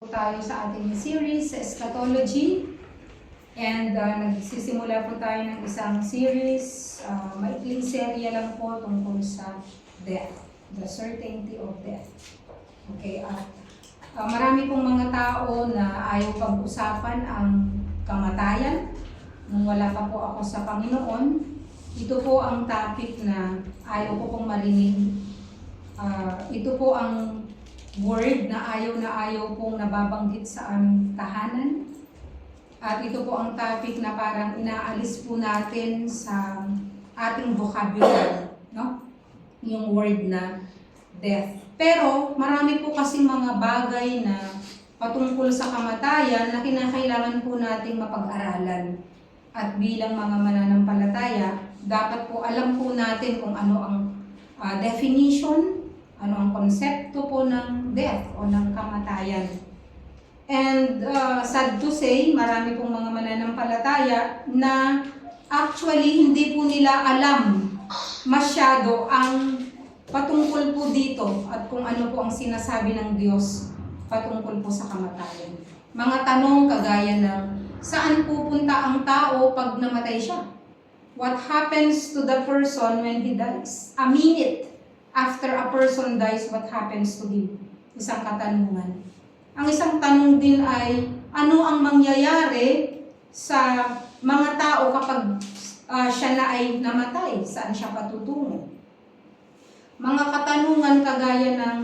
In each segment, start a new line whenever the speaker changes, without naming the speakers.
tayo sa ating series sa eschatology. And nagsisimula po tayo ng isang series, maikling serya lang po tungkol sa death, the certainty of death. Okay, marami pong mga tao na ayaw pag-usapan ang kamatayan. Nung wala pa po ako sa Panginoon, ito po ang topic na ayaw ko pong marinig. Ito po ang word na ayaw pong nababanggit sa aming tahanan. At ito po ang topic na parang inaalis po natin sa ating vocabulary, no? Yung word na death. Pero marami po kasi mga bagay na patungkol sa kamatayan na kinakailangan po nating mapag-aralan. At bilang mga mananampalataya, dapat po alam po natin kung ano ang definition, ano ang konsepto po ng death o ng kamatayan. And sad to say, marami pong mga mananampalataya na actually hindi po nila alam masyado ang patungkol po dito at kung ano po ang sinasabi ng Diyos patungkol po sa kamatayan. Mga tanong kagaya ng saan pupunta ang tao pag namatay siya? What happens to the person when he dies? A minute after a person dies, what happens to him? Isang katanungan. Ang isang tanong din ay, ano ang mangyayari sa mga tao kapag siya na ay namatay? Saan siya patutungo? Mga katanungan kagaya ng,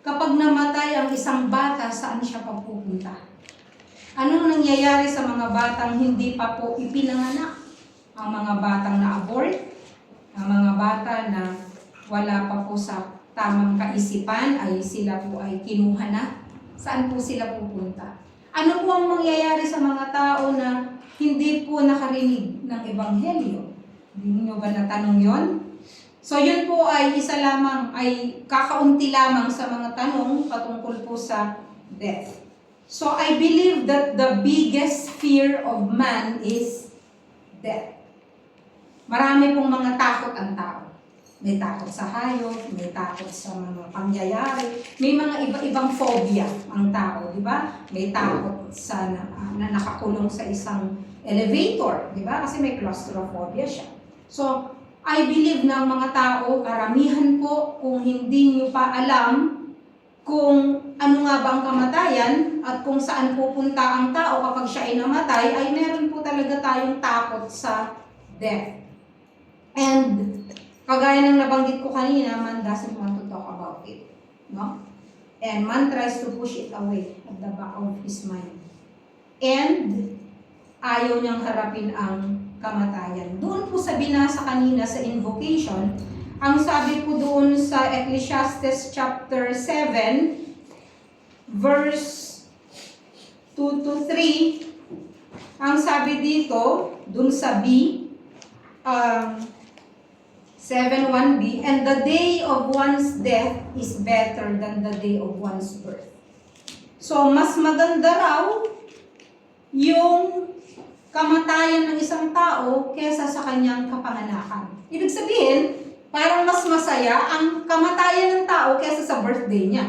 kapag namatay ang isang bata, saan siya papupunta? Anong nangyayari sa mga batang hindi pa po ipinanganak? Ang mga batang na-abort? Ang mga bata na wala pa po sa tamang kaisipan ay sila po ay kinuha na? Saan po sila pupunta? Ano po ang mangyayari sa mga tao na hindi po nakarinig ng Ebanghelyo? Hindi nyo ba natanong yon? So yun po ay isa lamang, ay kakaunti lamang sa mga tanong patungkol po sa death. So I believe that the biggest fear of man is death. Marami pong mga takot ang tao. May takot sa hayop, may takot sa mga pangyayari, may mga iba-ibang phobia ang tao, di ba? May takot sa na nakakulong sa isang elevator, di ba? Kasi may claustrophobia siya. So, I believe na ang mga tao, karamihan po, kung hindi nyo pa alam kung ano nga ba ang kamatayan at kung saan pupunta ang tao kapag siya ay namatay, ay meron po talaga tayong takot sa death. And kagaya ng nabanggit ko kanina, man doesn't want to talk about it. No? And man tries to push it away at the back of his mind. And ayaw niyang harapin ang kamatayan. Doon po sa binasa kanina sa invocation, ang sabi po doon sa Ecclesiastes chapter 7, verse 2 to 3, ang sabi dito, doon sa B, 7:1b, and the day of one's death is better than the day of one's birth. So, mas maganda raw yung kamatayan ng isang tao kesa sa kanyang kapanganakan. Ibig sabihin, parang mas masaya ang kamatayan ng tao kesa sa birthday niya.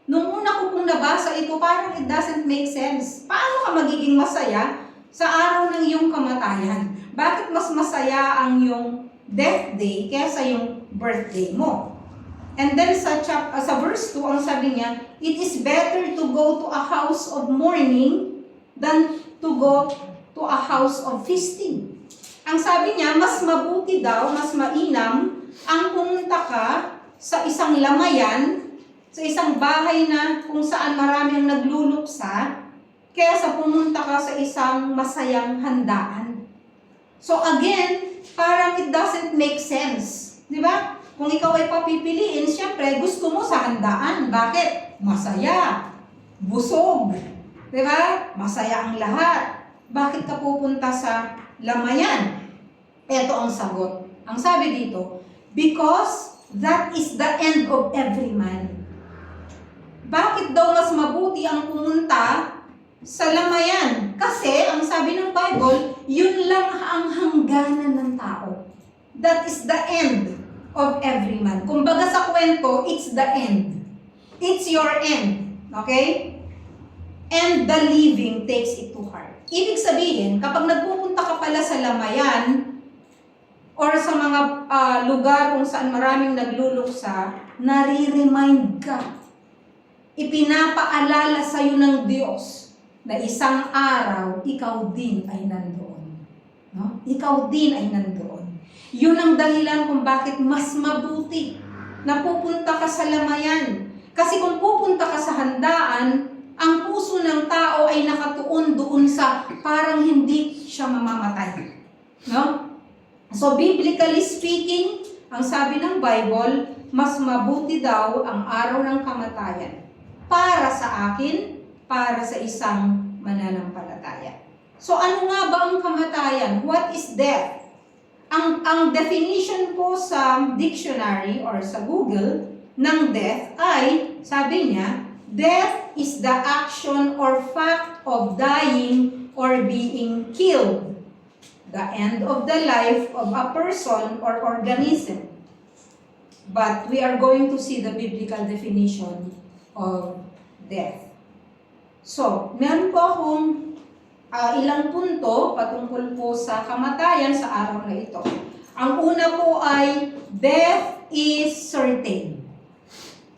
Nung una ko pong nabasa ito, parang it doesn't make sense. Paano ka magiging masaya sa araw ng iyong kamatayan? Bakit mas masaya ang iyong death day kesa yung birthday mo? And then sa verse 2, ang sabi niya, it is better to go to a house of mourning than to go to a house of feasting. Ang sabi niya, mas mabuti daw, mas mainam ang pumunta ka sa isang lamayan, sa isang bahay na kung saan marami ang nagluluksa, kesa pumunta ka sa isang masayang handaan. So again, parang it doesn't make sense. Di ba? Kung ikaw ay papipiliin, syempre gusto mo sa handaan. Bakit? Masaya. Busog. Di ba? Masaya ang lahat. Bakit ka pupunta sa lamayan? Ito ang sagot. Ang sabi dito, because that is the end of every man. Bakit daw mas mabuti ang pumunta sa lamayan? Kasi, ang sabi ng Bible, yun lang ang hangganan ng tao. That is the end of every man. Kumbaga sa kwento, it's the end. It's your end. Okay? and the living takes it to heart. Ibig sabihin, kapag nagpupunta ka pala sa lamayan, or sa mga lugar kung saan maraming nagluluksa, nare-remind ka. Ipinapaalala sa'yo ng Diyos na isang araw, ikaw din ay nandoon. No? Ikaw din ay nandoon. Yun ang dahilan kung bakit mas mabuti na pupunta ka sa lamayan. Kasi kung pupunta ka sa handaan, ang puso ng tao ay nakatuon doon sa parang hindi siya mamamatay. No? So, biblically speaking, ang sabi ng Bible, mas mabuti daw ang araw ng kamatayan para sa akin, para sa isang mananampalataya. So, ano nga ba ang kamatayan? What is death? Ang definition po sa dictionary or sa Google ng death ay, sabi niya, death is the action or fact of dying or being killed. The end of the life of a person or organism. But we are going to see the biblical definition of death. So, meron po akong ilang punto patungkol po sa kamatayan sa araw na ito. Ang una po ay, death is certain.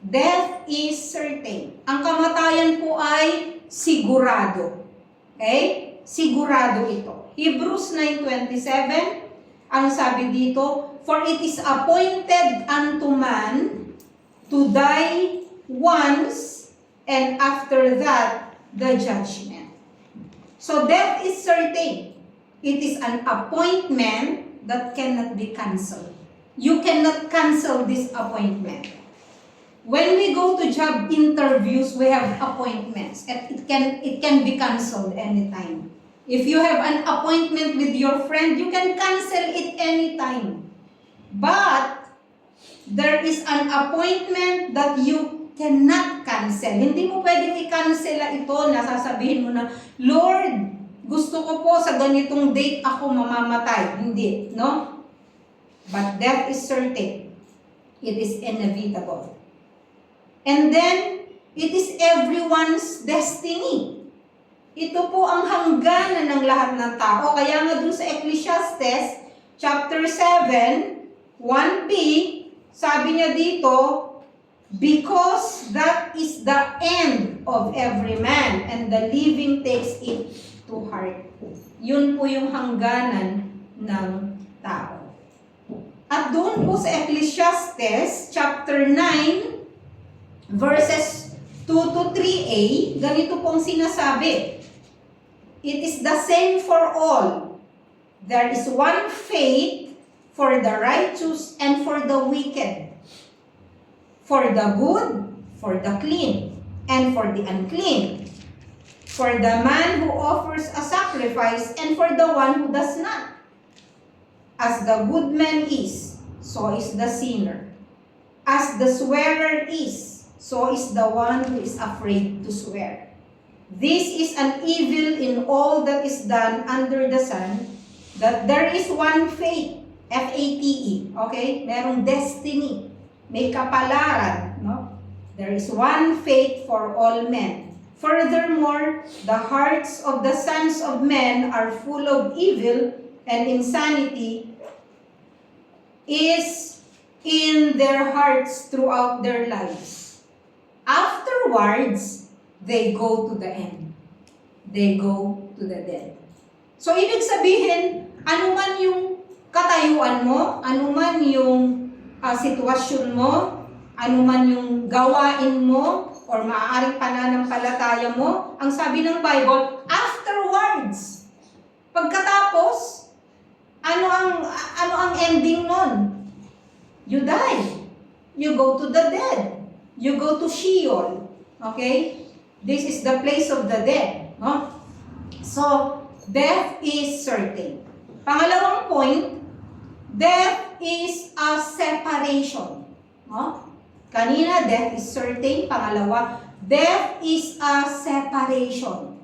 Death is certain. Ang kamatayan po ay sigurado. Okay? Sigurado ito. Hebrews 9:27, ang sabi dito, for it is appointed unto man to die once, and after that, the judgment. So death is certain. It is an appointment that cannot be canceled. You cannot cancel this appointment. When we go to job interviews, we have appointments. It can be canceled anytime. If you have an appointment with your friend, you can cancel it anytime. But there is an appointment that you cannot cancel. Hindi mo pwedeng i-cancel ito na sasabihin mo na, Lord, gusto ko po sa ganitong date ako mamamatay. Hindi, no? But death is certain. It is inevitable. And then, it is everyone's destiny. Ito po ang hangganan ng lahat ng tao. Kaya nga dun sa Ecclesiastes, chapter 7, 1b, sabi niya dito, because that is the end of every man, and the living takes it to heart. Yun po yung hangganan ng tao. At doon po sa Ecclesiastes, chapter 9, verses 2 to 3a, ganito pong sinasabi, it is the same for all. There is one fate for the righteous and for the wicked, for the good, for the clean, and for the unclean, for the man who offers a sacrifice and for the one who does not. As the good man is, so is the sinner. As the swearer is, so is the one who is afraid to swear. This is an evil in all that is done under the sun, that there is one fate, F-A-T-E, okay? Merong destiny, may kapalaran, no? There is one fate for all men. Furthermore, the hearts of the sons of men are full of evil, and insanity is in their hearts throughout their lives. Afterwards, they go to the end. They go to the dead. So, ibig sabihin, ano man yung katayuan mo, ano man yung sitwasyon mo, ano man yung gawain mo, or maaaring pananampalataya mo, ang sabi ng Bible, afterwards, pagkatapos, ano ang ending nun? You die. You go to the dead. You go to Sheol. Okay? This is the place of the dead. No? So, death is certain. Pangalawang point, death is a separation. No? Kanina, death is certain. Pangalawa, death is a separation.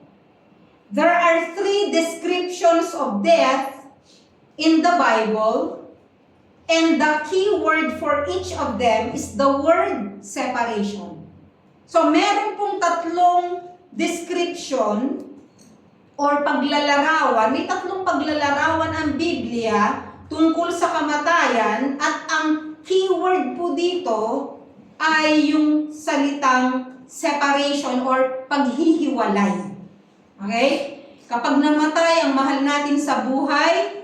There are 3 descriptions of death in the Bible, and the key word for each of them is the word separation. So, meron pong 3
description or paglalarawan, may tatlong paglalarawan ang Biblia tungkol sa kamatayan at ang keyword po dito ay yung salitang separation or paghihiwalay. Okay? Kapag namatay ang mahal natin sa buhay,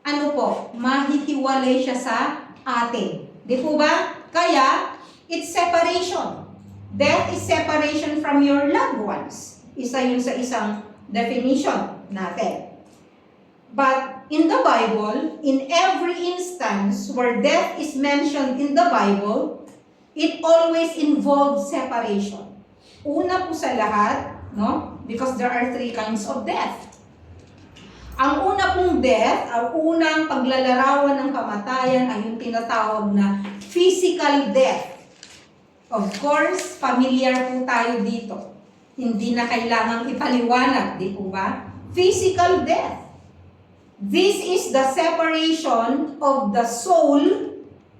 ano po? Mahihiwalay siya sa atin. Di po ba? Kaya, it's separation. Death is separation from your loved ones. Isa yun sa isang definition natin. But in the Bible, in every instance where death is mentioned in the Bible, it always involves separation. Una po sa lahat, no? Because there are three kinds of death. Ang una pong death, ang unang paglalarawan ng kamatayan ay yung tinatawag na physical death. Of course, familiar po tayo dito. Hindi na kailangang ipaliwanag, di po ba? Physical death. This is the separation of the soul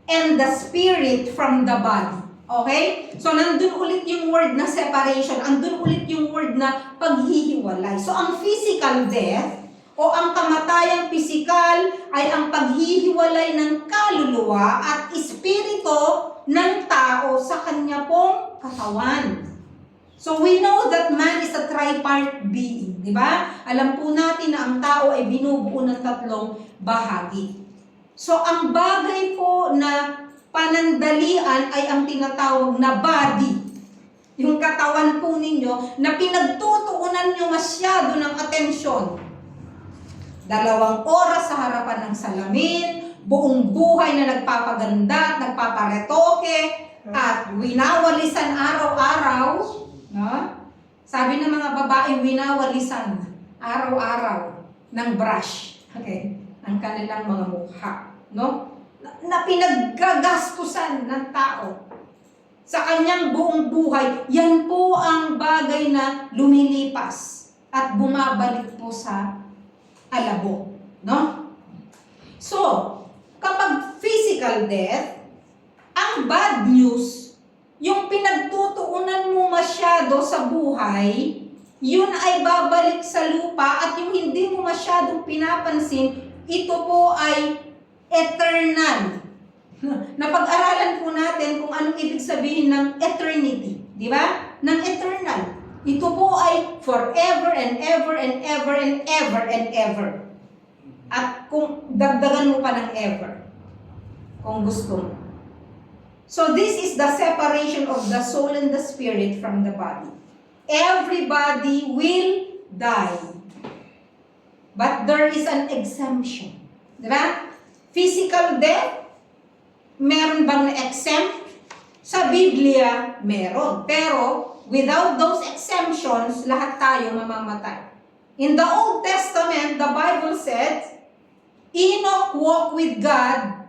and the spirit from the body. Okay? So, nandun ulit yung word na separation. Andun ulit yung word na paghihiwalay. So, ang physical death o ang kamatayang pisikal ay ang paghihiwalay ng kaluluwa at espiritu ng tao sa kanya pong katawan. So we know that man is a tripart being, di ba? Alam po natin na ang tao ay binubuo ng tatlong bahagi. So ang bagay po na panandalian ay ang tinatawag na body. Yung katawan po ninyo na pinagtutuunan nyo masyado ng atensyon. 2 oras sa harapan ng salamin, buong buhay na nagpapaganda at nagpaparetoke, at winawalisan araw-araw, no? Sabi ng mga babae, winawalisan araw-araw ng brush, okay, ang kanilang mga mukha, no? Na pinaggagastusan ng tao sa kanyang buong buhay. Yan po ang bagay na lumilipas at bumabalik po sa alabo, no? So, kapag physical death, ang bad news, yung pinagtutuunan mo masyado sa buhay, yun ay babalik sa lupa, at yung hindi mo masyadong pinapansin, ito po ay eternal. Napag-aralan po natin kung anong ibig sabihin ng eternity, di ba? Ng eternal. Ito po ay forever and ever and ever and ever and ever. At kung dagdagan mo pa ng ever, kung gusto mo. So this is the separation of the soul and the spirit from the body. Everybody will die. But there is an exemption. Diba? Physical death, meron bang na-exempt? Sa Biblia, meron. Pero, without those exemptions, lahat tayo mamamatay. In the Old Testament, the Bible said, Enoch walked with God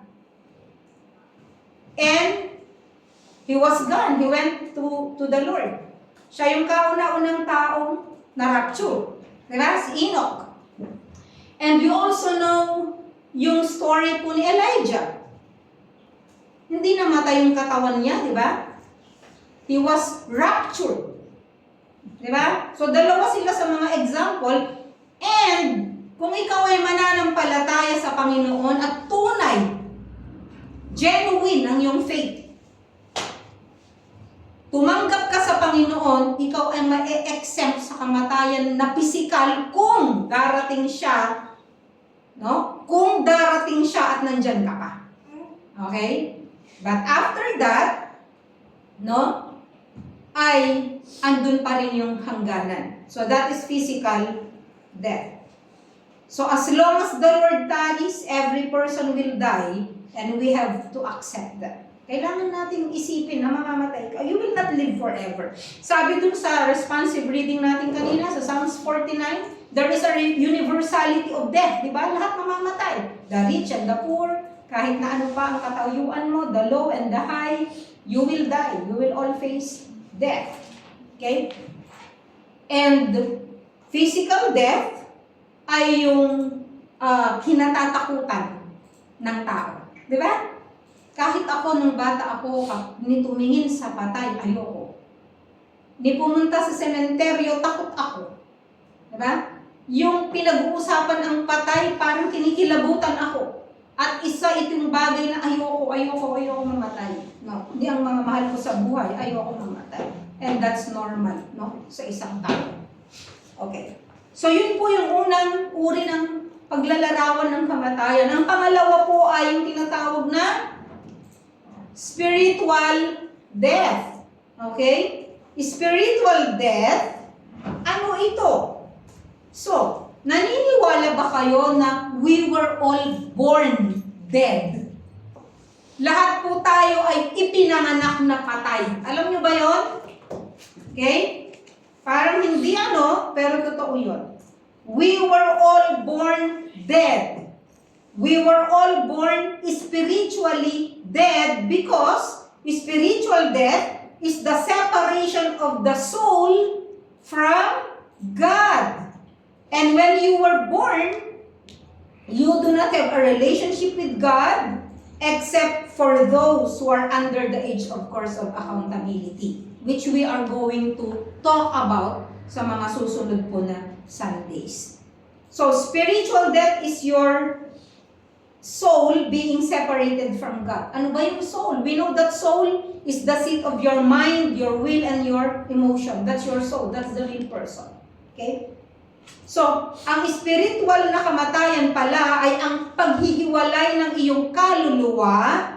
and he was gone. He went to the Lord. Siya yung kauna-unang taong na-rapture. Diba? Si Enoch. And you also know yung story po ni Elijah. Hindi namatay yung katawan niya, di ba? He was raptured. Di ba? So, dalawa sila sa mga example. And, kung ikaw ay mananampalataya sa Panginoon at tunay, genuine ang iyong faith, tumanggap ka sa Panginoon, ikaw ay ma-exempt sa kamatayan na pisikal kung darating siya, no? Kung darating siya at nandyan ka pa. Okay? But after that, no? Ay andun pa rin yung hangganan. So that is physical death. So as long as the Lord tarries, every person will die, and we have to accept that. Kailangan natin isipin na mamamatay ka. You will not live forever. Sabi dun sa responsive reading natin kanina, sa Psalms 49, there is a universality of death. Diba? Lahat mamamatay. The rich and the poor, kahit na ano pa ang katayuan mo, the low and the high, you will die. You will all face death. Okay? And physical death ay yung kinatatakutan ng tao. Di ba? Kahit ako nung bata ako, tumingin sa patay, ayoko. ni pumunta sa sementeryo, takot ako. Diba? Yung pinag-uusapan ang patay, parang kinikilabutan ako. At isa itong bagay na ayoko mamatay. No, hindi ang mga mahal ko sa buhay, ayoko mamatay. And that's normal, no, sa isang tao. Okay. So yun po yung unang uri ng paglalarawan ng kamatayan. Ang pangalawa po ay yung tinatawag na spiritual death. Okay? Spiritual death, ano ito? So, naniniwala ba kayo na we were all born dead? Lahat po tayo ay ipinanganak na patay. Alam nyo ba yon? Okay? Parang hindi pero totoo yun. We were all born dead. We were all born spiritually dead because spiritual death is the separation of the soul from God. And when you were born, you do not have a relationship with God except for those who are under the age, of course, of accountability, which we are going to talk about sa mga susunod po na Sundays. So, spiritual death is your soul being separated from God. Ano ba yung soul? We know that soul is the seat of your mind, your will, and your emotion. That's your soul. That's the real person. Okay? So, ang spiritual na kamatayan pala ay ang paghihiwalay ng iyong kaluluwa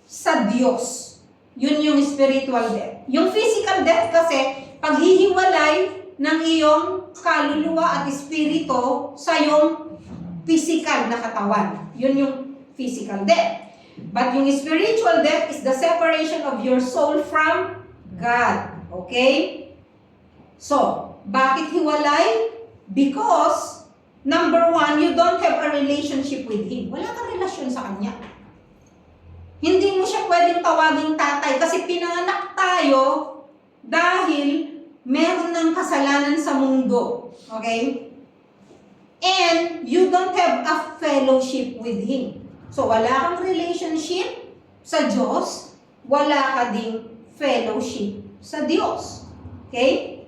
sa Diyos. Yun yung spiritual death. Yung physical death kasi, paghihiwalay ng iyong kaluluwa at espiritu sa iyong physical na katawan. Yun yung physical death. But yung spiritual death is the separation of your soul from God. Okay? So, bakit hiwalay? Because, number one, you don't have a relationship with Him. Wala kang relasyon sa Kanya. Hindi mo siya pwedeng tawaging tatay kasi pinanganak tayo dahil meron ng kasalanan sa mundo. Okay? And you don't have a fellowship with Him. So, wala kang relationship sa Diyos, wala ka ding fellowship sa Diyos. Okay?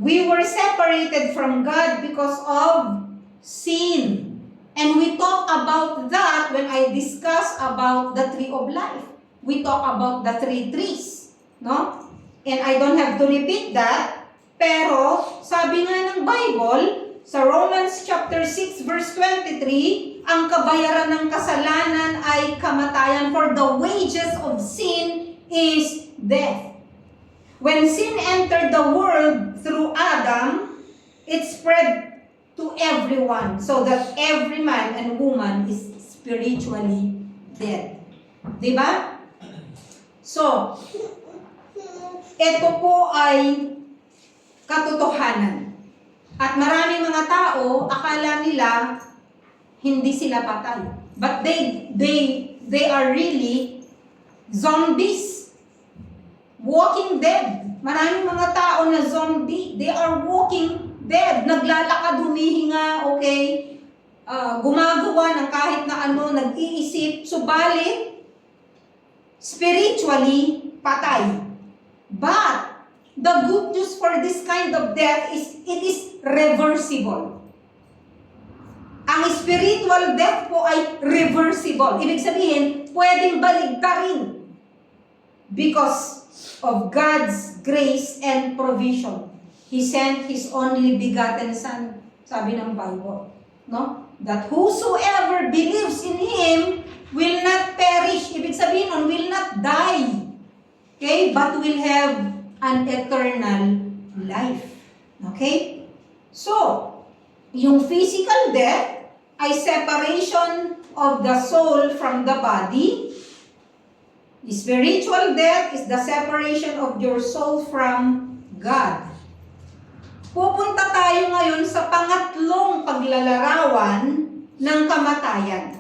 We were separated from God because of sin. And we talk about that when I discuss about the tree of life. We talk about the three trees. No? And I don't have to repeat that. Pero, sabi nga ng Bible, sa Romans chapter 6 verse 23, ang kabayaran ng kasalanan ay kamatayan, for the wages of sin is death. When sin entered the world through Adam, it spread to everyone, so that every man and woman is spiritually dead. Diba? So, ito po ay katotohanan. At maraming mga tao, akala nila hindi sila patay. But they are really zombies. Walking dead. Maraming mga tao na zombie. They are walking dead. Naglalakad, humihinga, okay? Gumagawa ng kahit na ano, nag-iisip. Subalit, spiritually, patay. But, the good news for this kind of death is, it is reversible. Ang spiritual death po ay reversible. Ibig sabihin, pwedeng baligtarin. Because of God's grace and provision. He sent His only begotten Son, sabi ng Bible. No? That whosoever believes in Him will not perish. Ibig sabihin nun, will not die. Okay? But will have an eternal life. Okay? So, yung physical death ay separation of the soul from the body. Spiritual death is the separation of your soul from God. Pupunta tayo ngayon sa pangatlong paglalarawan ng kamatayan.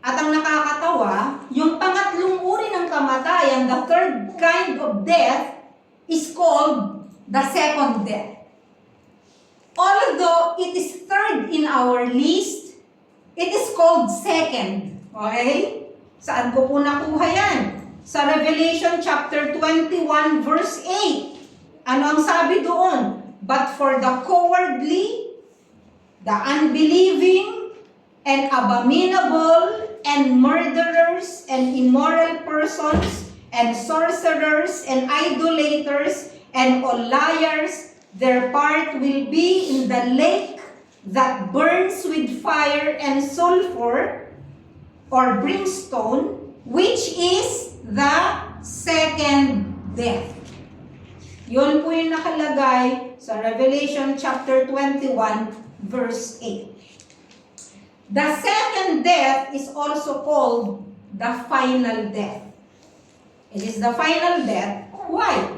At ang nakakatawa, yung pangatlong uri ng kamatayan, the third kind of death, is called the second death. Although it is third in our list, it is called second. Okay? Saan ko po nakuha yan? Sa Revelation chapter 21 verse 8. Ano ang sabi doon? But for the cowardly, the unbelieving, and abominable, and murderers, and immoral persons, and sorcerers, and idolaters, and all liars, their part will be in the lake that burns with fire and sulfur, or brimstone, which is the second death. Yun po yung nakalagay sa Revelation chapter 21, verse 8. The second death is also called the final death. It is the final death. Why?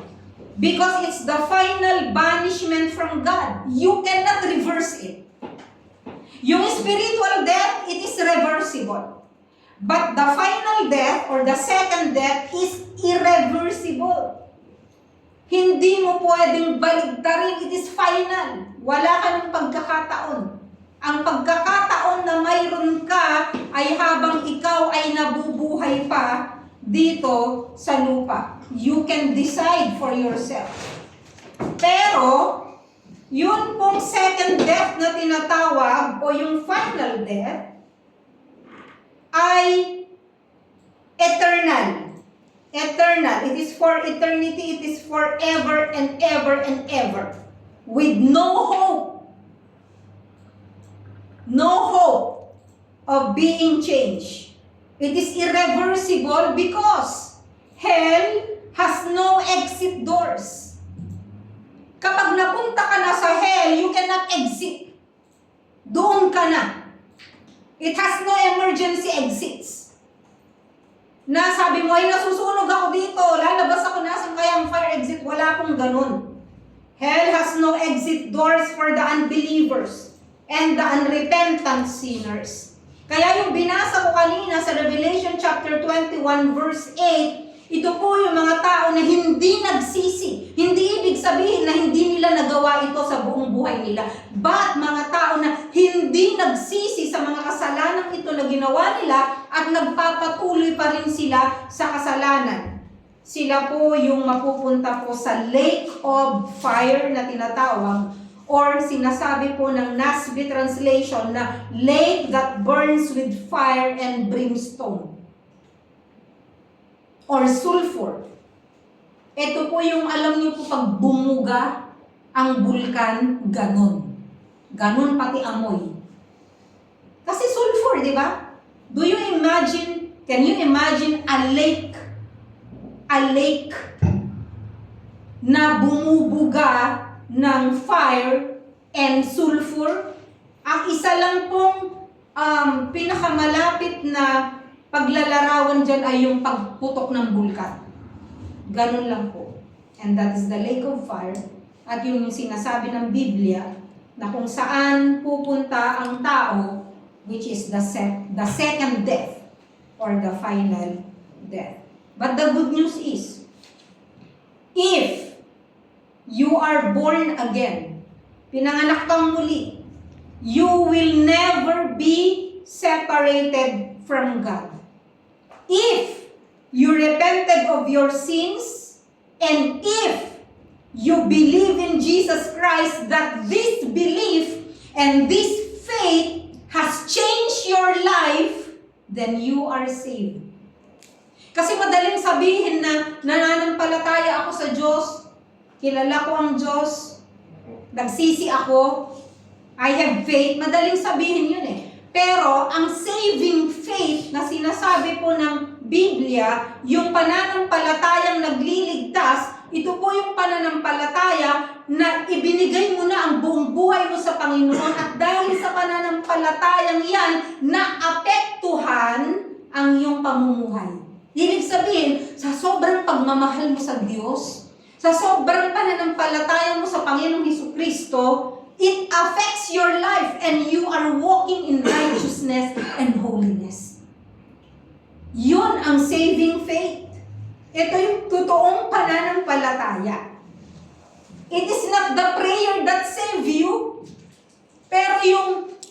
Because it's the final banishment from God. You cannot reverse it. Yung spiritual death, it is reversible. But the final death or the second death is irreversible. Hindi mo pwedeng baligtarin. It is final. Wala ka ng pagkakataon. Ang pagkakataon na mayroon ka ay habang ikaw ay nabubuhay pa dito sa lupa. You can decide for yourself. Pero, yun pong second death na tinatawag o yung final death ay eternal. Eternal. It is for eternity. It is forever and ever and ever. With no hope. No hope of being changed. It is irreversible because hell has no exit doors. Kapag napunta ka na sa hell, you cannot exit. Doon ka na. It has no emergency exits. Na sabi mo, ay nasusunog ako dito, lalabas ako, nasan kaya ang fire exit? Wala pong ganun. Hell has no exit doors for the unbelievers and the unrepentant sinners. Kaya yung binasa ko kanina sa Revelation chapter 21 verse 8, ito po yung mga tao na hindi nagsisi. Hindi ibig sabihin na hindi nila nagawa ito sa buong buhay nila. But mga tao na hindi nagsisi sa mga kasalanang ito na ginawa nila at nagpapatuloy pa rin sila sa kasalanan. Sila po yung mapupunta po sa lake of fire na tinatawag or sinasabi po ng NASB translation na lake that burns with fire and brimstone. Or sulfur. Ito po yung alam niyo po pag bumuga ang bulkan, ganon. Ganon pati amoy. Kasi sulfur, di ba? Do you imagine, can you imagine a lake na bumubuga ng fire and sulfur? Ang isa lang pong pinakamalapit na paglalarawan dyan ay yung pagputok ng bulkan. Ganun lang po. And that is the lake of fire. At yun yung sinasabi ng Biblia na kung saan pupunta ang tao, which is the second death or the final death. But the good news is, if you are born again, pinanganak kang muli, you will never be separated from God. If you repented of your sins, and if you believe in Jesus Christ, that this belief and this faith has changed your life, then you are saved. Kasi madaling sabihin na nananampalataya ako sa Diyos, kilala ko ang Diyos, nagsisi ako, I have faith, madaling sabihin yun eh. Pero ang saving faith na sinasabi po ng Biblia, yung pananampalatayang nagliligtas, ito po yung pananampalataya na ibinigay mo na ang buong buhay mo sa Panginoon at dahil sa pananampalatayang yan, naapektuhan ang iyong pamumuhay. Ibig sabihin, sa sobrang pagmamahal mo sa Diyos, sa sobrang pananampalataya mo sa Panginoong Hesukristo, it affects your life and you are walking in righteousness and holiness. Yun ang saving faith. Ito yung totoong pananampalataya. It is not the prayer that save you, pero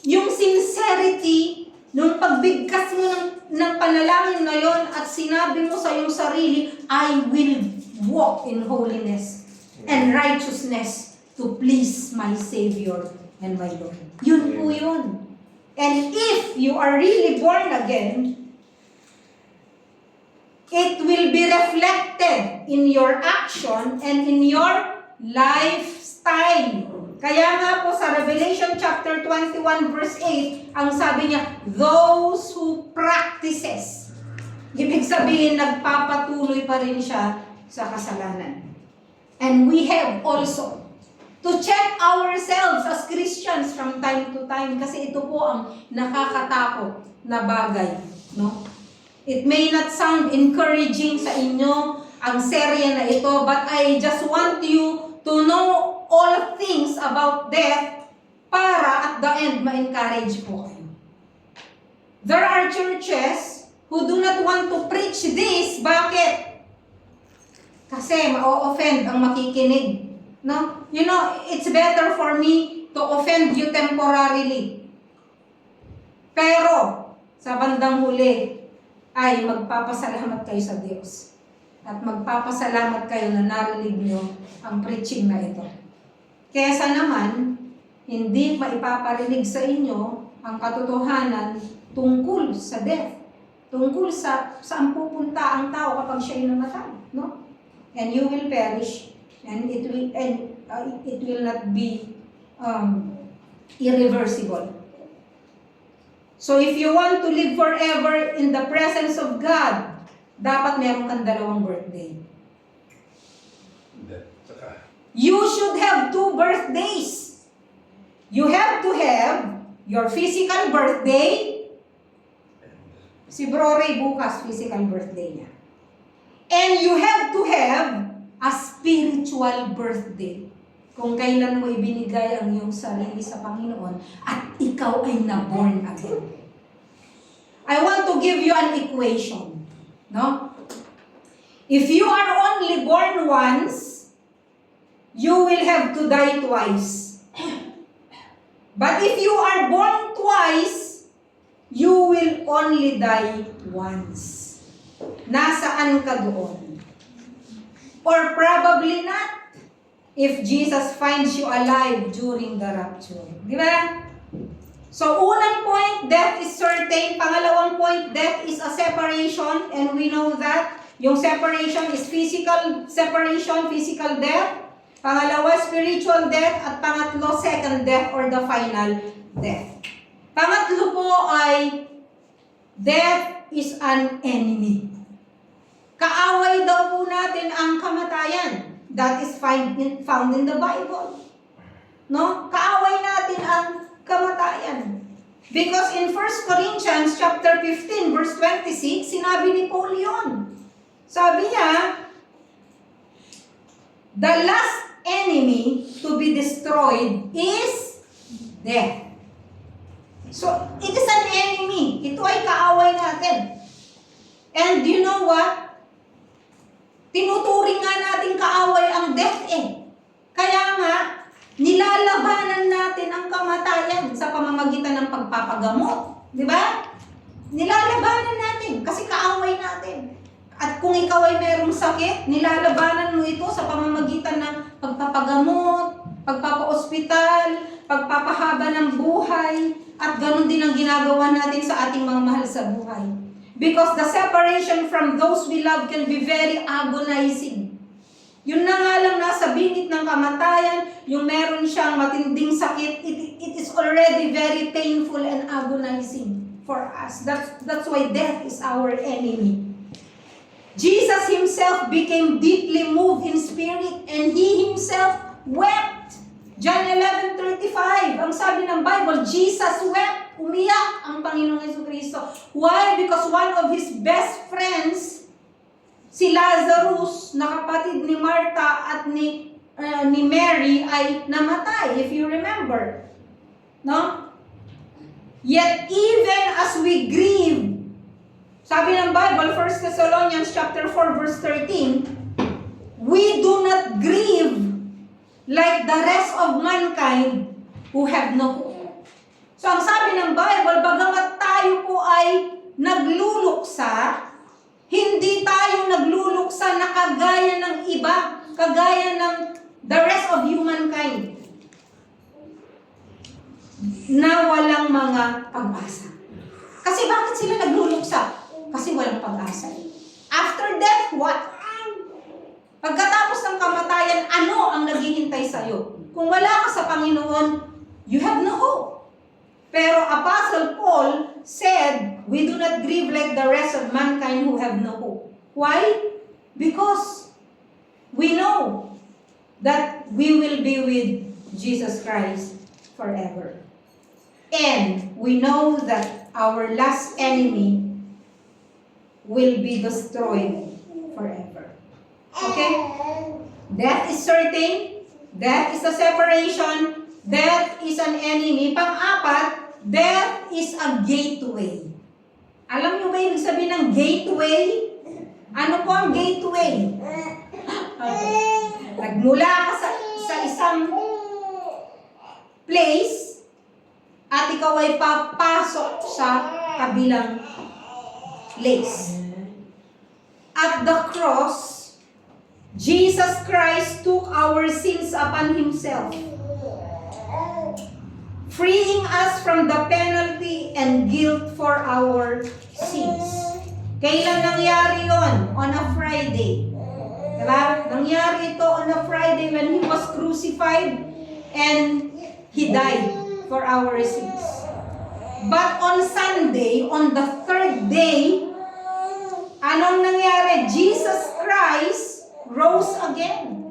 yung sincerity, nung pagbigkas mo ng panalangin na yon at sinabi mo sa iyong sarili, I will walk in holiness
and righteousness to please my Savior and my Lord. Yun po yun. And if you are really born again, it will be reflected in your action and in your lifestyle. Kaya nga po sa Revelation chapter 21 verse 8, ang sabi niya, those who practices. Ibig sabihin, nagpapatuloy pa rin siya sa kasalanan. And we have also to check ourselves as Christians from time to time kasi ito po ang nakakatakot na bagay, no? It may not sound encouraging sa inyo ang serye na ito, but I just want you to know all things about death para at the end ma-encourage po kayo. There are churches who do not want to preach this. Bakit? Kasi ma-offend ang makikinig. No? You know, it's better for me to offend you temporarily. Pero, sa bandang huli, ay magpapasalamat kayo sa Diyos. At magpapasalamat kayo na narinig nyo ang preaching na ito. Kesa naman, hindi maipaparinig sa inyo ang katotohanan tungkol sa death. Tungkol sa saan pupunta ang tao kapag siya'y namatay. No? And you will perish. And it will not be irreversible. So if you want to live forever in the presence of God, dapat meron kang dalawang birthday. You should have 2 birthdays. You have to have your physical birthday. Si Bro Ray bukas, physical birthday niya. And you have to have a spiritual birthday. Kung kailan mo ibinigay ang iyong sarili sa Panginoon at ikaw ay na-born again. I want to give you an equation. No? If you are only born once, you will have to die twice. But if you are born twice, you will only die once. Nasaan ka doon? Or probably not. If Jesus finds you alive during the rapture. Di ba? So, unang point, death is certain. Pangalawang point, death is a separation. And we know that. Yung separation is physical separation, physical death. Pangalawa, spiritual death. At pangatlo, second death or the final death. Pangatlo po ay, death is an enemy. Kaaway daw po natin ang kamatayan. That is found in the Bible. No? Kaaway natin ang kamatayan. Because in 1 Corinthians chapter 15 verse 26, sinabi ni Paul yun. Sabi niya, the last enemy to be destroyed is death. So, it is an enemy. Ito ay kaaway natin. And you know what? Tinuturing nga natin kaaway ang death eh. Kaya nga, nilalabanan natin ang kamatayan sa pamamagitan ng pagpapagamot. Di ba? Nilalabanan natin kasi kaaway natin. At kung ikaw ay merong sakit, nilalabanan mo ito sa pamamagitan ng pagpapagamot, pagpapa-ospital, pagpapahaba ng buhay, at ganun din ang ginagawa natin sa ating mga mahal sa buhay. Because the separation from those we love can be very agonizing. Yun na nga lang nasa bingit ng kamatayan, yung meron siyang matinding sakit, it is already very painful and agonizing for us. That's why death is our enemy. Jesus himself became deeply moved in spirit and he himself wept. John 11:35, ang sabi ng Bible, Jesus wept. Umiyak ang Panginoong Jesucristo. Why? Because one of his best friends, si Lazarus, na kapatid ni Martha at ni Mary, ay namatay, if you remember. No? Yet even as we grieve, sabi ng Bible, 1 Thessalonians chapter 4 verse 13, we do not grieve like the rest of mankind who have no hope. So ang sabi ng Bible, bagamat tayo po ay nagluluksa, hindi tayo nagluluksa na kagaya ng iba, kagaya ng
the rest of humankind na walang mga pag-asa. Kasi bakit sila nagluluksa? Kasi walang pag-asa. After death, what? Pagkatapos ng kamatayan, ano ang naghihintay sa'yo? Kung wala ka sa Panginoon, you have no hope. Pero Apostle Paul said, we do not grieve like the rest of mankind who have no hope. Why? Because we know that we will be with Jesus Christ forever. And we know that our last enemy will be destroyed forever. Okay? Death is certain. Death is a separation. Death is an enemy. Pang-apat, death is a gateway. Alam niyo ba yung sabihin ng gateway? Ano po ang gateway? Nagmula ka sa isang place at ikaw ay papasok sa kabilang place. At the cross, Jesus Christ took our sins upon Himself, freeing us from the penalty and guilt for our sins. Kailan nangyari yon? On a Friday. Diba? Nangyari ito on a Friday when He was crucified and He died for our sins. But on Sunday, on the third day, anong nangyari? Jesus Christ rose again.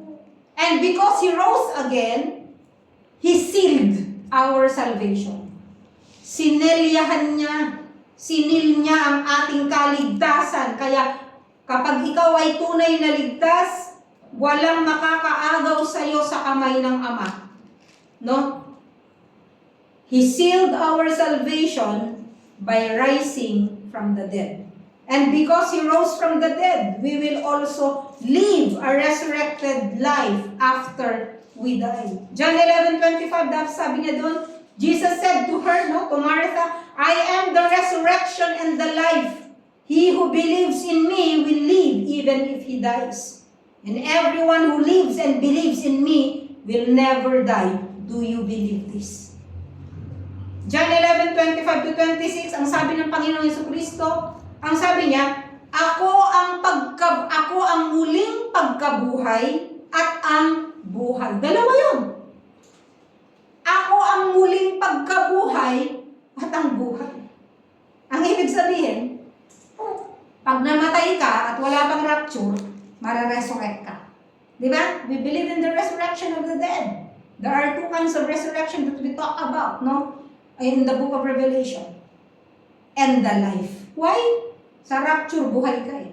And because He rose again, He sealed our salvation. Sinilyahan niya, sinil niya ang ating kaligtasan. Kaya kapag ikaw ay tunay na ligtas, walang makakaagaw sa iyo sa kamay ng Ama. No? He sealed our salvation by rising from the dead. And because He rose from the dead, we will also live a resurrected life after we die. John 11:25, sabi niya doon, Jesus said to her, to Martha, I am the resurrection and the life. He who believes in me will live even if he dies. And everyone who lives and believes in me will never die. Do you believe this? John 11:25-26, ang sabi ng Panginoong Jesucristo, ang sabi niya, ako ang muling pagkabuhay at ang buhay. Dalawa yun. Ako ang muling pagkabuhay at ang buhay. Ang ibig sabihin, pag namatay ka at wala pang rapture, mararesurrect ka. Di ba? We believe in the resurrection of the dead. There are two kinds of resurrection that we talk about, no? In the book of Revelation. And the life. Why? Sa rapture, buhay ka eh.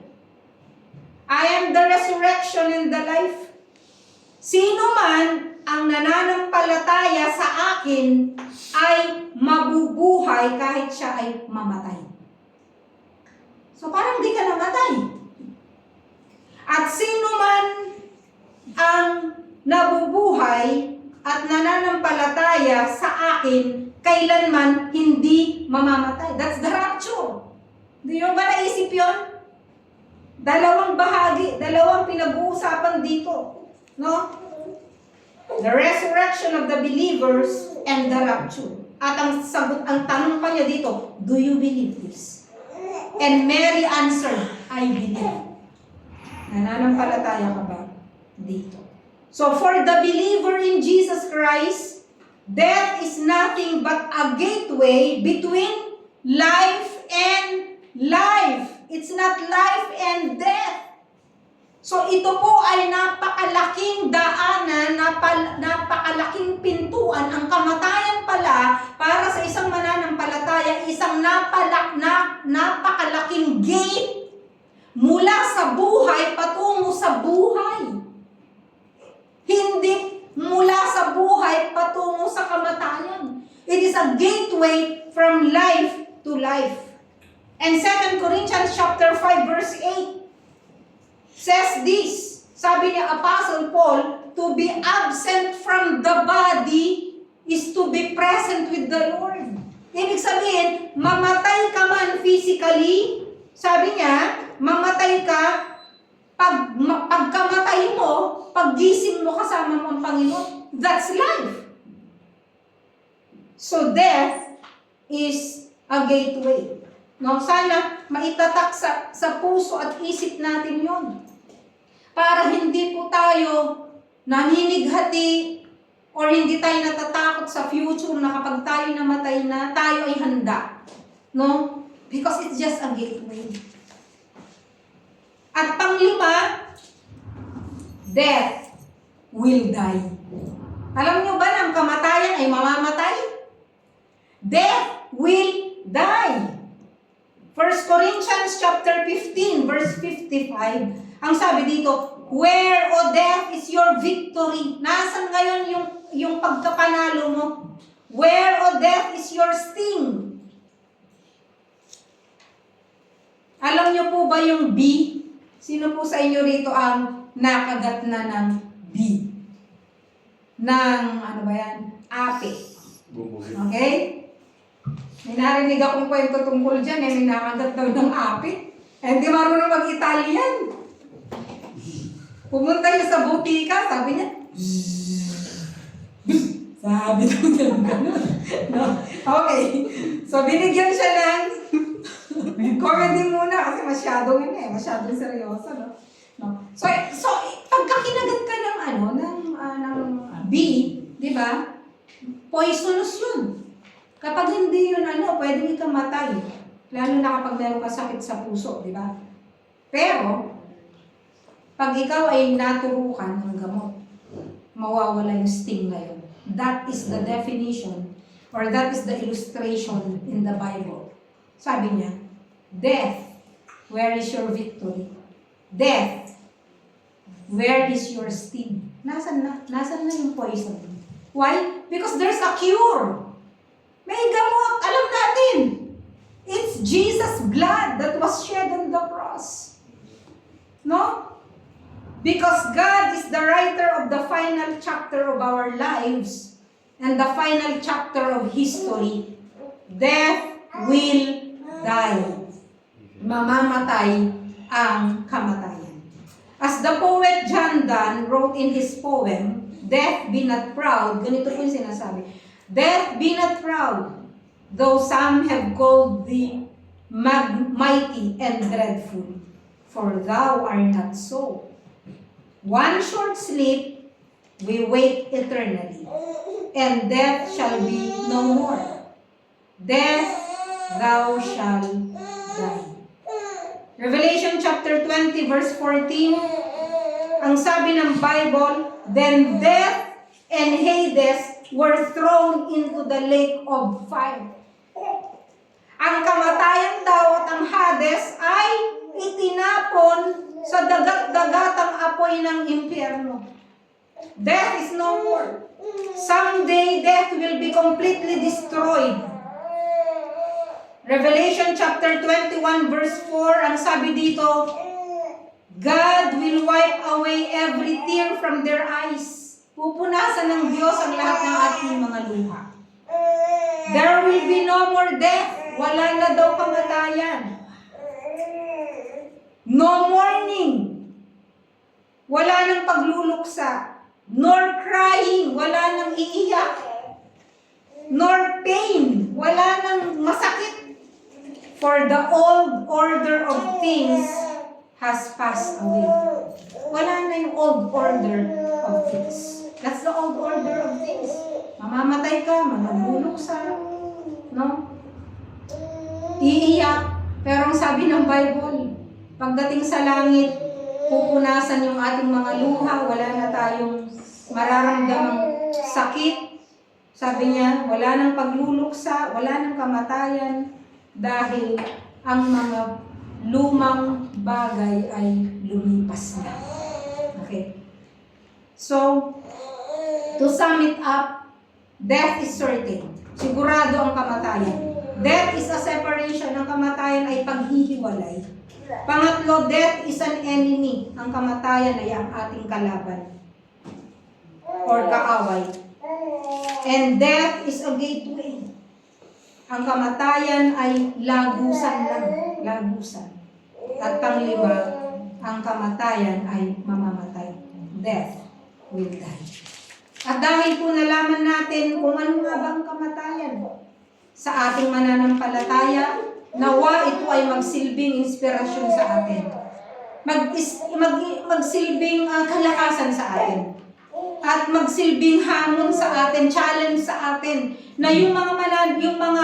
I am the resurrection and the life. Sino man ang nananampalataya sa akin ay mabubuhay kahit siya ay mamatay. So parang di ka namatay. At sino man ang nabubuhay at nananampalataya sa akin, kailanman hindi mamamatay. That's the rapture. Di nyo ba naisip yun? Dalawang bahagi, dalawang pinag-uusapan dito. No? The resurrection of the believers and the rapture. At ang tanong pa niya dito, do you believe this? And Mary answered, I believe. Nananampalataya ka ba dito? So for the believer in Jesus Christ, death is nothing but a gateway between life and life. It's not life and death. So ito po ay napakalaking daanan, napakalaking pintuan. Ang kamatayan pala, para sa isang mananampalataya, isang napakalaking gate mula sa buhay patungo sa buhay. Hindi mula sa buhay patungo sa kamatayan. It is a gateway from life to life. And 2 Corinthians chapter 5 verse 8 says this, sabi ni Apostle Paul, to be absent from the body is to be present with the Lord. Ibig sabihin, mamatay ka man physically, sabi niya, mamatay ka pagkamatay mo, paggising mo kasama mo ang Panginoon, that's life. So death is a gateway. No, sana maitatak sa puso at isip natin yon. Para hindi po tayo naninighati or hindi tayo natatakot sa future na kapag tayo namatay na, tayo ay handa. No? Because it's just a gateway. At panglima, death will die. Alam nyo ba na ang kamatayan ay mamamatay? Death will die. 1 Corinthians chapter 15 verse 55, ang sabi dito, where, O death, is your victory? Nasaan ngayon yung pagkapanalo mo? Where, O death, is your sting? Alam niyo po ba yung bee? Sino po sa inyo rito ang nakagat na ng bee? Ng, ano ba yan? Ape. Okay? May narinig akong kwento tungkol dyan, may nakagat daw ng ape. Hindi marunong mag-Italian. Pumunta niya sa butika, sabi niya, sabi daw niya gano'n. No? Okay. So, binigyan siya ng comedy muna kasi masyadong seryoso, no? No? So, pagka kinagat ka ng bee, di ba? Poisonous yun. Kapag hindi yun, pwedeng ikamatay. Lalo na kapag meron ka sakit sa puso, di ba? Pero, pag ikaw ay naturukan ng gamot, mawawala yung sting na yun. That is the definition, or that is the illustration in the Bible. Sabi niya, death, where is your victory? Death, where is your sting? Nasaan na yung poison? Why? Because there's a cure. May gamot, alam natin. It's Jesus' blood that was shed on the cross. No? Because God is the writer of the final chapter of our lives and the final chapter of history. Death will die. Mamamatay ang kamatayan. As the poet John Donne wrote in his poem, Death be not proud, ganito po yung sinasabi, Death be not proud, though some have called thee mighty and dreadful, for thou art not so. One short sleep, we wait eternally, and death shall be no more. Death, thou shalt die. Revelation chapter 20 verse 14, ang sabi ng Bible, then death and Hades were thrown into the lake of fire. Ang kamatayan daw at ang Hades ay itinapon sa dagat-dagatang apoy ng impyerno. Death is no more. Someday, death will be completely destroyed. Revelation chapter 21 verse 4, ang sabi dito, God will wipe away every tear from their eyes. Pupunasan ng Diyos ang lahat ng ating mga luha. There will be no more death. Wala na daw kamatayan. No mourning. Wala nang pagluluksa. Nor crying. Wala nang iiyak. Nor pain. Wala nang masakit. For the old order of things has passed away. Wala na yung old order of things. That's the old order of things. Mamamatay ka, magluluksa, no? Iiyak. Pero ang sabi ng Bible, pagdating sa langit, pupunasan yung ating mga luha, wala na tayong mararamdamang sakit. Sabi niya, wala nang pagluluksa, wala nang kamatayan, dahil ang mga lumang bagay ay lumipas na. Okay? So, to sum it up, death is certain. Sigurado ang kamatayan. Death is a separation. Ang kamatayan ay paghihiwalay. Pangatlo, death is an enemy. Ang kamatayan ay ang ating kalaban or kaaway. And death is a gateway. Ang kamatayan ay lagusan lang. Lagusan. At panglima,
ang kamatayan ay mamamatay. Death will die. At dahil po nalaman natin kung ano nga bang kamatayan sa ating mananampalataya, nawa ito ay magsilbing inspirasyon sa atin. Magsilbing kalakasan sa atin. At magsilbing hamon sa atin, challenge sa atin, na yung mga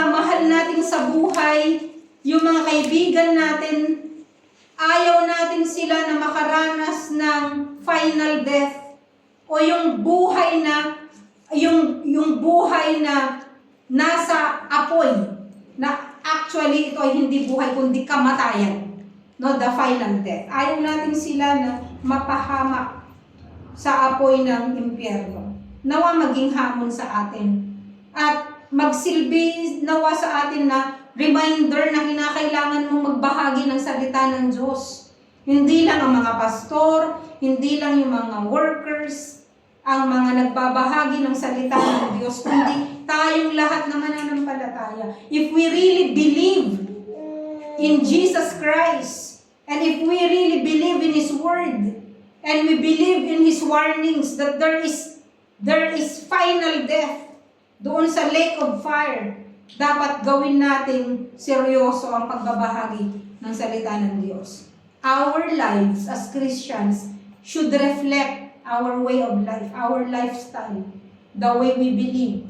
mahal natin sa buhay, yung mga kaibigan natin, ayaw natin sila na makaranas ng final death o yung buhay na nasa apoy, na actually ito ay hindi buhay kundi kamatayan, no, the final death. Ayaw natin sila na mapahamak sa apoy ng impyerno. Nawa maging hamon sa atin at magsilbi nawa sa atin na reminder na kinakailangan mong magbahagi ng salita ng Diyos. Hindi lang ang mga pastor, hindi lang yung mga workers, ang mga nagbabahagi ng salita ng Diyos, kundi tayong lahat na mananampalataya. If we really believe in Jesus Christ, and if we really believe in His Word, and we believe in His warnings that there is final death doon sa lake of fire, dapat gawin natin seryoso ang pagbabahagi ng salita ng Diyos. Our lives as Christians should reflect our way of life, our lifestyle. The way we believe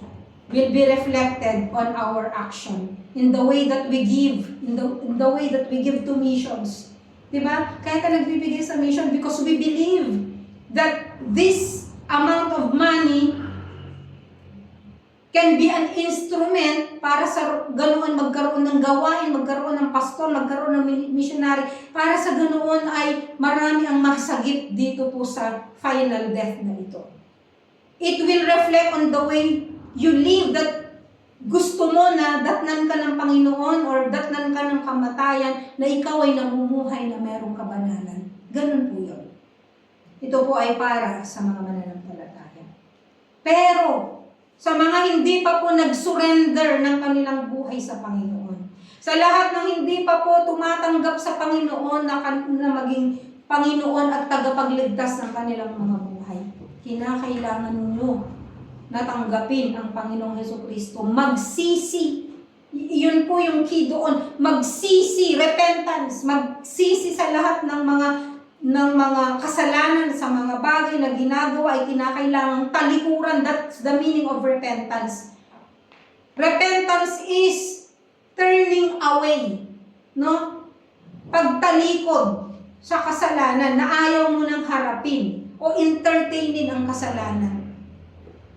will be reflected on our action, in the way that we give, in the way that we give to missions. Diba? Kaya ka nagbibigay sa mission because we believe that this amount of money can be an instrument para sa ganoon magkaroon ng gawain, magkaroon ng pastor, magkaroon ng missionary, para sa ganoon ay marami ang masagip dito po sa final death na ito. It will reflect on the way you live, that gusto mo na datnan ka ng Panginoon or datnan ka ng kamatayan, na ikaw ay namumuhay na merong kabanalan. Ganun po yun. Ito po ay para sa mga mananampalataya. Pero, sa mga hindi pa po nag-surrender ng kanilang buhay sa Panginoon, sa lahat ng hindi pa po tumatanggap sa Panginoon na maging Panginoon at tagapagligtas ng kanilang mga buhay, kinakailangan nyo natanggapin ang Panginoong Hesukristo. Magsisi. Yun po yung key doon. Magsisi, repentance. Magsisi sa lahat ng mga kasalanan, sa mga bagay na ginagawa ay kinakailangang talikuran. That's the meaning of repentance. Repentance is turning away, no? Pagtalikod sa kasalanan na ayaw mo nang harapin o entertainin ang kasalanan.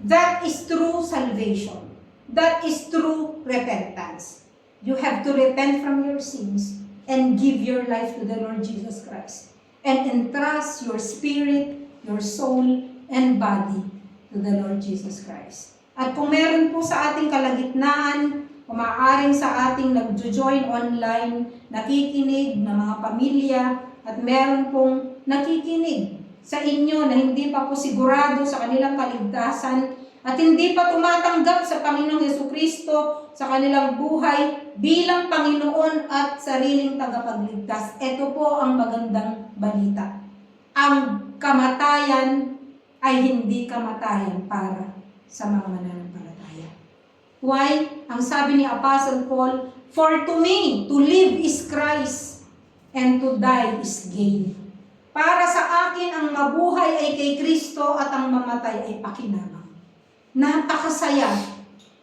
That is true salvation. That is true repentance. You have to repent from your sins and give your life to the Lord Jesus Christ. And entrust your spirit, your soul, and body to the Lord Jesus Christ. At kung meron po sa ating kalagitnaan, kung maaaring sa ating nagjo-join online, nakikinig na mga pamilya, at meron pong nakikinig sa inyo na hindi pa po sigurado sa kanilang kaligtasan, at hindi pa tumatanggap sa Panginoong Hesukristo sa kanilang buhay bilang Panginoon at sariling tagapagligtas. Ito po ang magandang balita. Ang kamatayan ay hindi kamatayan para sa mga mananampalataya. Why? Ang sabi ni Apostle Paul, "For to me, to live is Christ, and to die is gain." Para sa akin, ang mabuhay ay kay Kristo at ang mamatay ay pakinabang. Napakasaya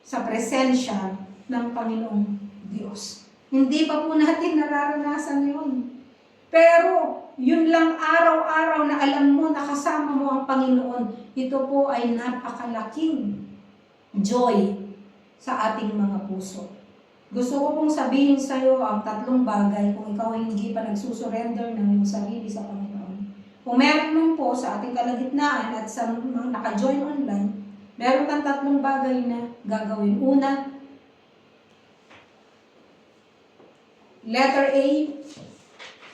sa presensya ng Panginoong Diyos. Hindi pa po natin nararanasan yun. Pero, yun lang araw-araw na alam mo na kasama mo ang Panginoon, ito po ay napakalaking joy sa ating mga puso. Gusto ko pong sabihin sa iyo ang tatlong bagay kung ikaw ay hindi pa nagsusurrender ng iyong sarili sa Panginoon. Kung meron man po sa ating kalagitnaan at sa mga naka-join online, meron kang tatlong bagay na gagawin. Una, letter A,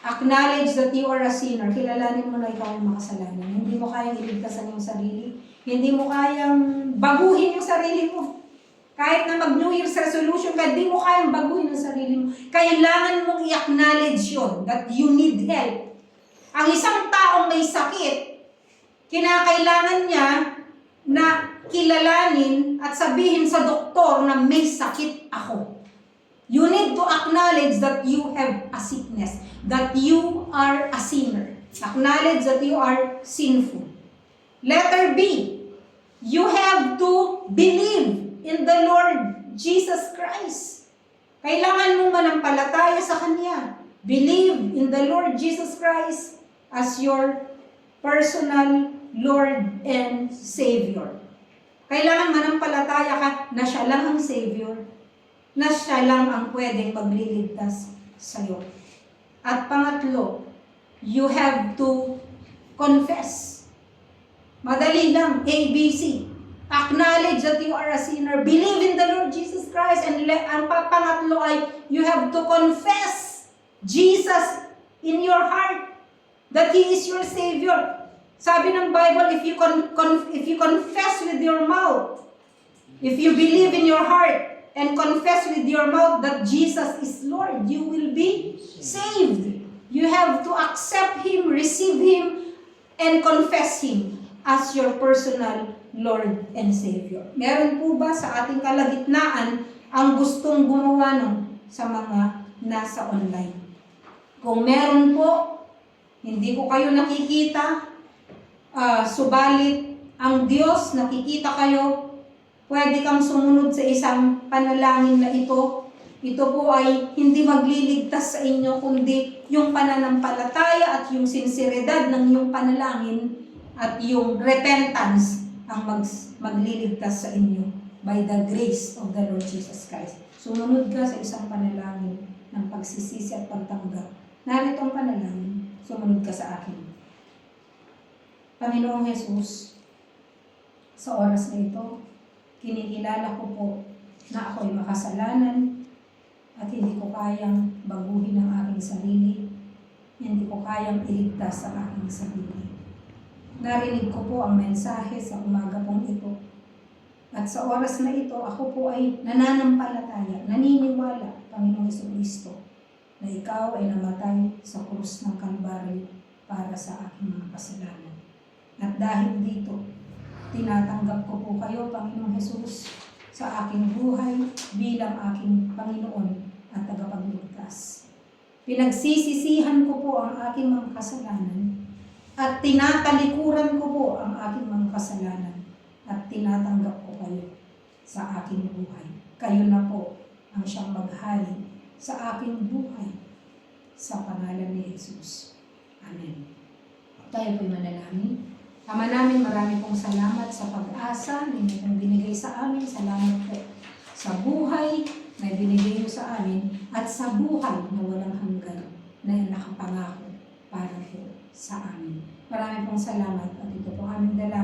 acknowledge that you are a sinner. Kilalanin mo na ikaw ay makasalanan. Hindi mo kayang iligtasan yung sarili. Hindi mo kayang baguhin yung sarili mo. Kahit na mag-New Year's resolution ka, hindi mo kayang baguhin yung sarili mo. Kailangan mong i-acknowledge yun, that you need help.
Ang isang taong may sakit, kinakailangan niya na kilalanin at sabihin sa doktor na may sakit ako. You need to acknowledge that you have a sickness, that you are a sinner. Acknowledge that you are sinful. Letter B, you have to believe in the Lord Jesus Christ. Kailangan mong manampalataya sa Kanya. Believe in the Lord Jesus Christ as your personal Lord and Savior. Kailangan manampalataya ka na siya lang ang Savior, na siya lang ang pwedeng magliligtas sa iyo. At pangatlo, you have to confess. Madali lang, ABC. Acknowledge that you are a sinner. Believe in the Lord Jesus Christ. And ang pangatlo ay, you have to confess Jesus in your heart, that He is your Savior. Sabi ng Bible, if you confess with your mouth, if you believe in your heart, and confess with your mouth that Jesus is Lord, you will be saved. You have to accept Him, receive Him, and confess Him as your personal Lord and Savior. Meron po ba sa ating kalagitnaan ang gustong gumawa nun sa mga nasa online? Kung meron po, hindi ko kayo nakikita, subalit ang Diyos nakikita kayo, pwede kang sumunod sa isang panalangin na ito. Ito po ay hindi magliligtas sa inyo, kundi yung pananampalataya at yung sinseridad ng iyong panalangin at yung repentance ang magliligtas sa inyo by the grace of the Lord Jesus Christ. Sumunod ka sa isang panalangin ng pagsisisi at pagtanggap. Narito ang panalangin, sumunod ka sa akin. Panginoong Jesus, sa oras na ito, kinikilala ko po na ako'y makasalanan at hindi ko kayang baguhin ang aking sarili, hindi ko kayang iligtas ang aking sarili. Narinig ko po ang mensahe sa umaga pong ito. At sa oras na ito, ako po ay nananampalataya, naniniwala, Panginoong Jesucristo, na Ikaw ay namatay sa krus ng Kalbaryo para sa aking mga kasalanan. At dahil dito, tinatanggap ko po kayo, Panginoong Jesus, sa aking buhay bilang aking Panginoon at tagapagligtas. Pinagsisisihan ko po ang aking mga kasalanan at tinatalikuran ko po ang aking mga kasalanan at tinatanggap ko kayo sa aking buhay. Kayo na po ang siyang maghari sa aking buhay sa pangalan ni Jesus. Amen. Tayo po'y manalangin. Ama namin, marami pong salamat sa pag-asa na inyo pong binigay sa amin. Salamat po sa buhay na binigay niyo sa amin at sa buhay na walang hanggan na nakapangako para po sa amin. Marami pong salamat at ito po aming dalangin